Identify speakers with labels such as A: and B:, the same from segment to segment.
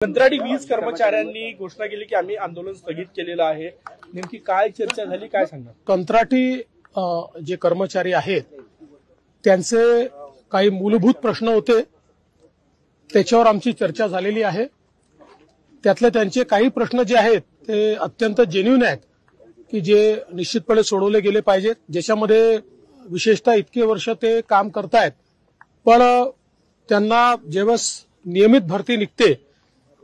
A: कंत्राटी वीज कर्मचाऱ्यांनी घोषणा केली की आम्ही आंदोलन स्थगित केलेलं आहे. नेमकी काय चर्चा झाली, काय सांगणार?
B: कंत्राटी जे कर्मचारी आहेत त्यांचे काही मूलभूत प्रश्न होते, त्याच्यावर आमची चर्चा झालेली आहे. त्यातले त्यांचे काही प्रश्न जे आहेत ते अत्यंत जेन्युइन आहेत की जे निश्चितपणे सोडवले गेले पाहिजेत. ज्याच्यामध्ये विशेषतः इतके वर्ष ते काम करतायत, पण त्यांना जेव्हा नियमित भरती निघते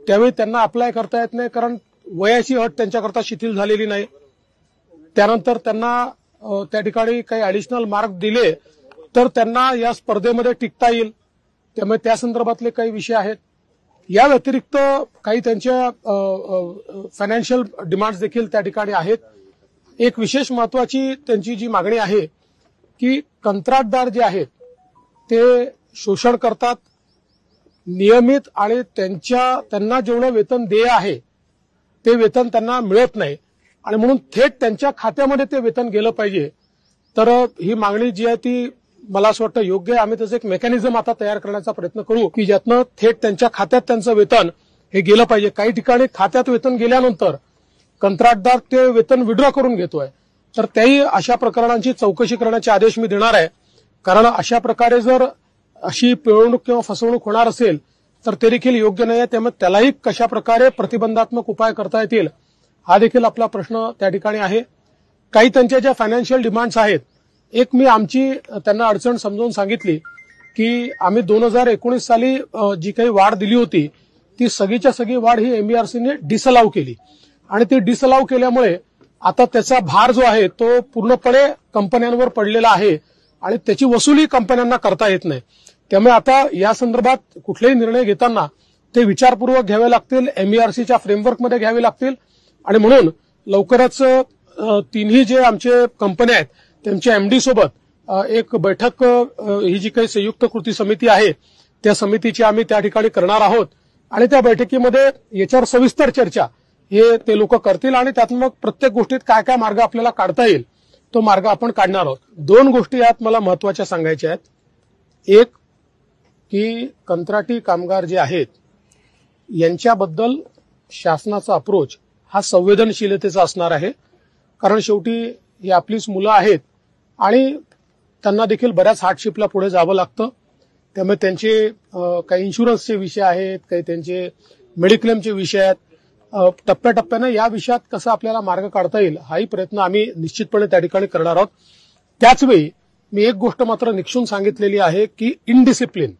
B: त्यावेळी त्यांना अप्लाय करता येत नाही, कारण वयाची अट त्यांच्याकरता शिथिल झालेली नाही. त्यानंतर त्यांना त्या ठिकाणी काही ऍडिशनल मार्क दिले तर त्यांना या स्पर्धेमध्ये टिकता येईल. त्यामुळे त्या संदर्भातले काही विषय आहेत. या व्यतिरिक्त काही त्यांच्या फायनान्शियल डिमांड्स देखील त्या ठिकाणी आहेत. एक विशेष महत्वाची त्यांची जी मागणी आहे की कंत्राटदार जे आहेत ते शोषण करतात, नियमित आणि त्यांना जेवढं वेतन देय आहे ते वेतन त्यांना मिळत नाही आणि म्हणून थेट त्यांच्या खात्यामध्ये ते वेतन गेलं पाहिजे. तर ही मागणी जी आहे ती मला असं वाटतं योग्य आहे. आम्ही त्याचं एक मेकॅनिझम आता तयार करण्याचा प्रयत्न करू की ज्यातनं थेट त्यांच्या खात्यात त्यांचं वेतन हे गेलं पाहिजे. काही ठिकाणी खात्यात वेतन गेल्यानंतर कंत्राटदार ते वेतन विड्रॉ करून घेतोय, तर त्याही अशा प्रकरणांची चौकशी करण्याचे आदेश मी देणार आहे. कारण अशा प्रकारे जर अशी पिळवणूक किंवा फसवणूक होणार असेल तर ते देखील योग्य नाही आहे. त्यामुळे त्यालाही कशा प्रकारे प्रतिबंधात्मक उपाय करता येतील हा देखील आपला प्रश्न त्या ठिकाणी आहे. काही त्यांच्या ज्या फायनान्शियल डिमांड्स आहेत, एक मी आमची त्यांना अडचण समजावून सांगितली की आम्ही 2019 साली जी काही वाढ दिली होती ती सगळीच्या सगळी वाढ ही एमईआरसीने डिसअलाव केली आणि ती डिसअलाव केल्यामुळे आता त्याचा भार जो आहे तो पूर्णपणे कंपन्यांवर पडलेला आहे आणि त्याची वसुली कंपन्यांना करता येत नाही. त्यामुळे आता या संदर्भात कुठलेही निर्णय घेताना ते विचारपूर्वक घ्यावे लागतील, एमईआरसीच्या फ्रेमवर्कमध्ये घ्यावे लागतील आणि म्हणून लवकरच तिन्ही जे आमचे कंपन्या आहेत त्यांच्या एमडी सोबत एक बैठक, ही जी काही संयुक्त कृती समिती आहे त्या समितीची आम्ही त्या ठिकाणी करणार आहोत आणि त्या बैठकीमध्ये याच्यावर सविस्तर चर्चा हे ते लोक करतील आणि त्यातून मग प्रत्येक गोष्टीत काय काय मार्ग आपल्याला काढता येईल तो मार्ग आपण काढणार आहोत. दोन गोष्टी यात मला महत्वाच्या सांगायच्या आहेत. एक की कंत्राटी कामगार जे आहेत यांच्याबद्दल शासनाचा अप्रोच हा संवेदनशीलतेचा असणार आहे, कारण शेवटी ही आपलीच मुलं आहेत आणि त्यांना देखील बऱ्याच हार्डशिपला पुढे जावं लागतं. त्यामुळे त्यांचे काही इन्शुरन्सचे विषय आहेत, काही त्यांचे मेडिक्लेमचे विषय आहेत. टप्प्याटप्प्यानं या विषयात कसं आपल्याला मार्ग काढता येईल हाही प्रयत्न आम्ही निश्चितपणे त्या ठिकाणी करणार आहोत. त्याचवेळी मी एक गोष्ट मात्र निक्षून सांगितलेली आहे की इनडिसिप्लिन,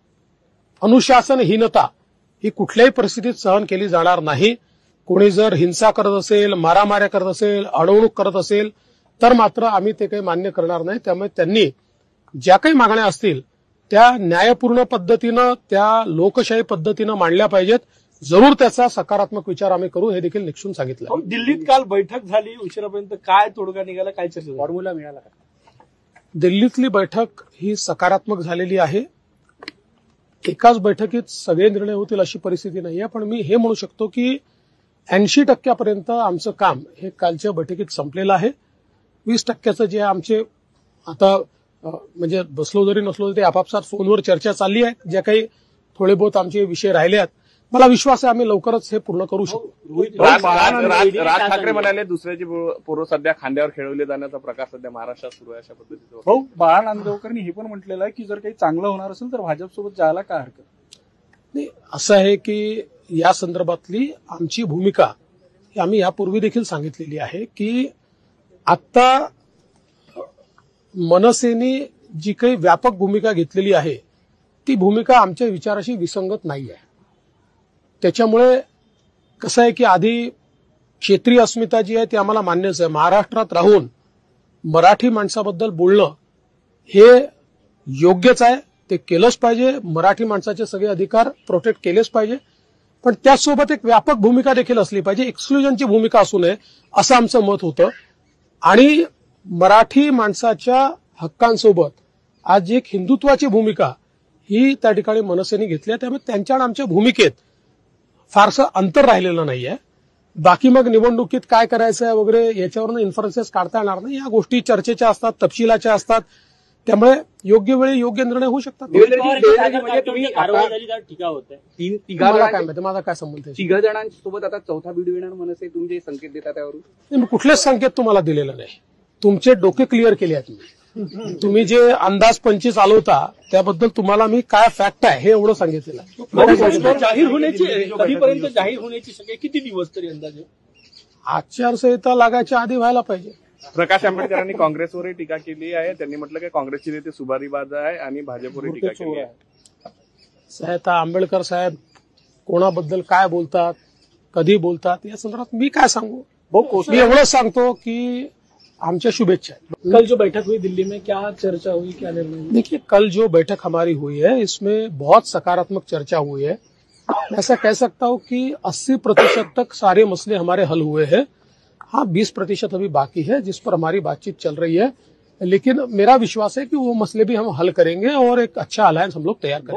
B: अनुशासनहीनता ही कुठल्याही परिस्थितीत सहन केली जाणार नाही. कोणी जर हिंसा करत असेल, मारामाऱ्या करत असेल, अडवणूक करत असेल तर मात्र आम्ही ते काही मान्य करणार नाही. त्यामुळे त्यांनी ज्या काही मागण्या असतील त्या न्यायपूर्ण पद्धतीनं, त्या लोकशाही पद्धतीनं मांडल्या पाहिजेत. जरूर त्याचा सकारात्मक विचार आम्ही करू हे देखील निक्षून सांगितलं.
A: दिल्लीत काल बैठक झाली उशिरापर्यंत, काय तोडगा निघाला, काय चर्चा, फॉर्म्युला मिळाला का?
B: दिल्लीतली बैठक ही सकारात्मक झालेली आहे. एकाच बैठकीत सगळे निर्णय होतील अशी परिस्थिती नाहीये, पण मी हे म्हणू शकतो की 80% आमचं काम हे कालच्या बैठकीत संपलेलं आहे. 20% जे आमचे आता म्हणजे बसलो जरी नसलो तरी आपापसात फोनवर चर्चा चालली आहे. ज्या काही थोडे बहुत आमचे विषय राहिले आहेत, मला विश्वास आहे आम्ही लवकरच हे पूर्ण करू शकतो.
C: राज ठाकरे म्हणाले दुसऱ्याची पोरं सध्या खांद्यावर खेळवले जाण्याचा प्रकार सध्या महाराष्ट्रात सुरू आहे, अशा पद्धतीचं.
A: हो, बाळा नांदगावकरांनी हे पण म्हटलेलं आहे की जर काही चांगलं होणार असेल तर भाजपसोबत जायला काय हरकत
B: नाही. असं आहे की या संदर्भातली आमची भूमिका ही आम्ही यापूर्वी देखील सांगितलेली आहे की आता मनसेने जी काही व्यापक भूमिका घेतलेली आहे ती भूमिका आमच्या विचाराशी विसंगत नाही आहे. त्याच्यामुळे कसं आहे की आधी क्षेत्रीय अस्मिता जी आहे ती आम्हाला मान्यच आहे. महाराष्ट्रात राहून मराठी माणसाबद्दल बोलणं हे योग्यच आहे, ते केलंच पाहिजे. मराठी माणसाचे सगळे अधिकार प्रोटेक्ट केलेच पाहिजे, पण त्याचसोबत एक व्यापक भूमिका देखील असली पाहिजे. एक्सक्लुजनची भूमिका असू नये असं आमचं मत होतं. आणि मराठी माणसाच्या हक्कांसोबत आज एक हिंदुत्वाची भूमिका ही त्या ठिकाणी मनसेने घेतली आहे. त्यामुळे त्यांच्या आणि आमच्या भूमिकेत फारसं अंतर राहिलेलं नाहीये. बाकी मग निवडणुकीत काय करायचं आहे वगैरे याच्यावरनं इन्फरन्सेस काढता येणार नाही. या गोष्टी चर्चेच्या असतात, तपशिलाच्या असतात. त्यामुळे योग्य वेळी योग्य निर्णय होऊ शकतात.
D: देवेंद्रजी म्हणजे तुम्ही कारवाई झाली तर टीका होत आहे.
B: मला काय माहिती, माझा काय संबंध आहे?
D: तिघ जणांसोबत आता चौथा बीड येणार मनसे तुम्ही जे संकेत देता त्यावरून
B: नाही, मी कुठलेच संकेत तुम्हाला दिलेला नाही. तुमचे डोके क्लिअर केले आहेत मी. तुम्ही जे अंदाज 25 आलवता त्याबद्दल तुम्हाला मी काय फॅक्ट आहे हे एवढं सांगितलेलं आहे.
A: जाहीर होण्याची कधीपर्यंत जाहीर होण्याची शक्यता किती दिवस तरी अंदाजे?
B: आचारसंहिता लागायच्या आधी व्हायला पाहिजे.
C: प्रकाश आंबेडकरांनी काँग्रेसवरही टीका केली आहे. त्यांनी म्हटलं की काँग्रेसचे नेते सुभारीबाज आहे आणि भाजपवरही टीका केली आहे.
B: साहेब आंबेडकर साहेब कोणाबद्दल काय बोलतात, कधी बोलतात या संदर्भात मी काय सांगू. मी एवढंच सांगतो की आमच्या शुभेच्छा आहेत.
A: कल जो बैठक हुई दिल्ली में, क्या चर्चा हुई, क्या निर्णय हुआ?
B: देखिए, कल जो बैठक हमारी हुई है इसमें बहुत सकारात्मक चर्चा हुई है. मैं ऐसा कह सकता हूं कि 80% तक सारे मसले हमारे हल हुए हैं. हाँ, 20% अभी बाकी है जिस पर हमारी बातचीत चल रही है, लेकिन मेरा विश्वास है कि वो मसले भी हम हल करेंगे और एक अच्छा अलायंस हम लोग तैयार करेंगे.